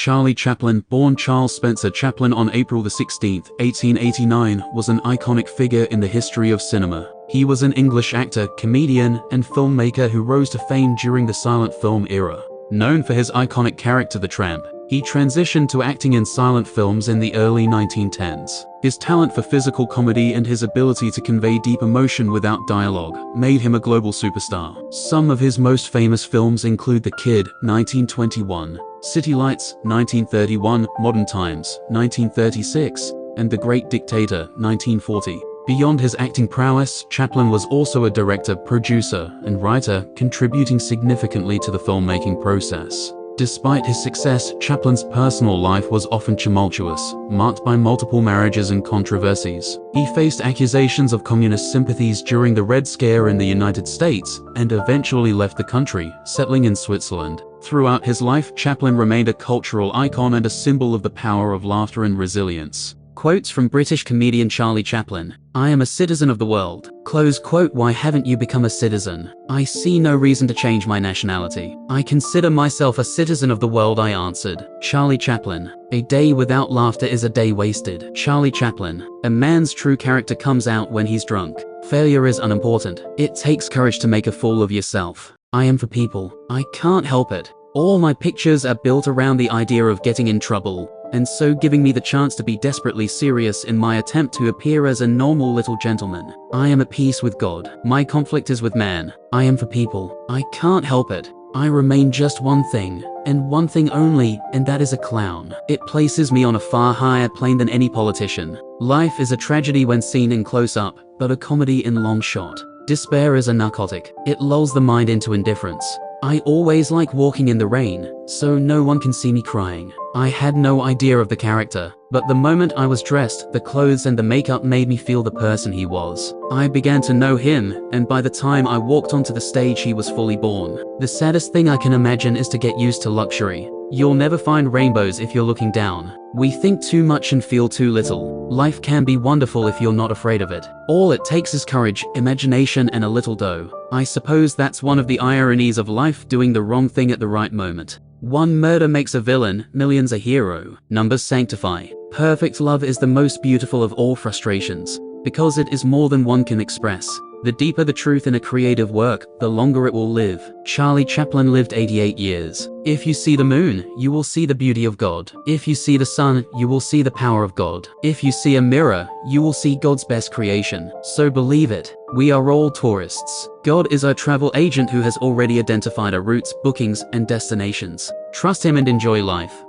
Charlie Chaplin, born Charles Spencer Chaplin on April 16, 1889, was an iconic figure in the history of cinema. He was an English actor, comedian, and filmmaker who rose to fame during the silent film era. Known for his iconic character the Tramp, he transitioned to acting in silent films in the early 1910s. His talent for physical comedy and his ability to convey deep emotion without dialogue made him a global superstar. Some of his most famous films include The Kid, 1921, City Lights, 1931, Modern Times, 1936, and The Great Dictator, 1940. Beyond his acting prowess, Chaplin was also a director, producer, and writer, contributing significantly to the filmmaking process. Despite his success, Chaplin's personal life was often tumultuous, marked by multiple marriages and controversies. He faced accusations of communist sympathies during the Red Scare in the United States, and eventually left the country, settling in Switzerland. Throughout his life, Chaplin remained a cultural icon and a symbol of the power of laughter and resilience. Quotes from British comedian Charlie Chaplin. "I am a citizen of the world." Close quote. Why haven't you become a citizen? I see no reason to change my nationality. I consider myself a citizen of the world, I answered. Charlie Chaplin. A day without laughter is a day wasted. Charlie Chaplin. A man's true character comes out when he's drunk. Failure is unimportant. It takes courage to make a fool of yourself. I am for people. I can't help it. All my pictures are built around the idea of getting in trouble, and so giving me the chance to be desperately serious in my attempt to appear as a normal little gentleman. I am at peace with God. My conflict is with man. I am for people. I can't help it. I remain just one thing, and one thing only, and that is a clown. It places me on a far higher plane than any politician. Life is a tragedy when seen in close-up, but a comedy in long shot. Despair is a narcotic. It lulls the mind into indifference. I always like walking in the rain, so no one can see me crying. I had no idea of the character, but the moment I was dressed, the clothes and the makeup made me feel the person he was. I began to know him, and by the time I walked onto the stage he was fully born. The saddest thing I can imagine is to get used to luxury. You'll never find rainbows if you're looking down. We think too much and feel too little. Life can be wonderful if you're not afraid of it. All it takes is courage, imagination, and a little dough. I suppose that's one of the ironies of life, doing the wrong thing at the right moment. One murder makes a villain, millions a hero. Numbers sanctify. Perfect love is the most beautiful of all frustrations, because it is more than one can express. The deeper the truth in a creative work, the longer it will live. Charlie Chaplin lived 88 years. If you see the moon, you will see the beauty of God. If you see the sun, you will see the power of God. If you see a mirror, you will see God's best creation. So believe it. We are all tourists. God is our travel agent who has already identified our routes, bookings, and destinations. Trust him and enjoy life.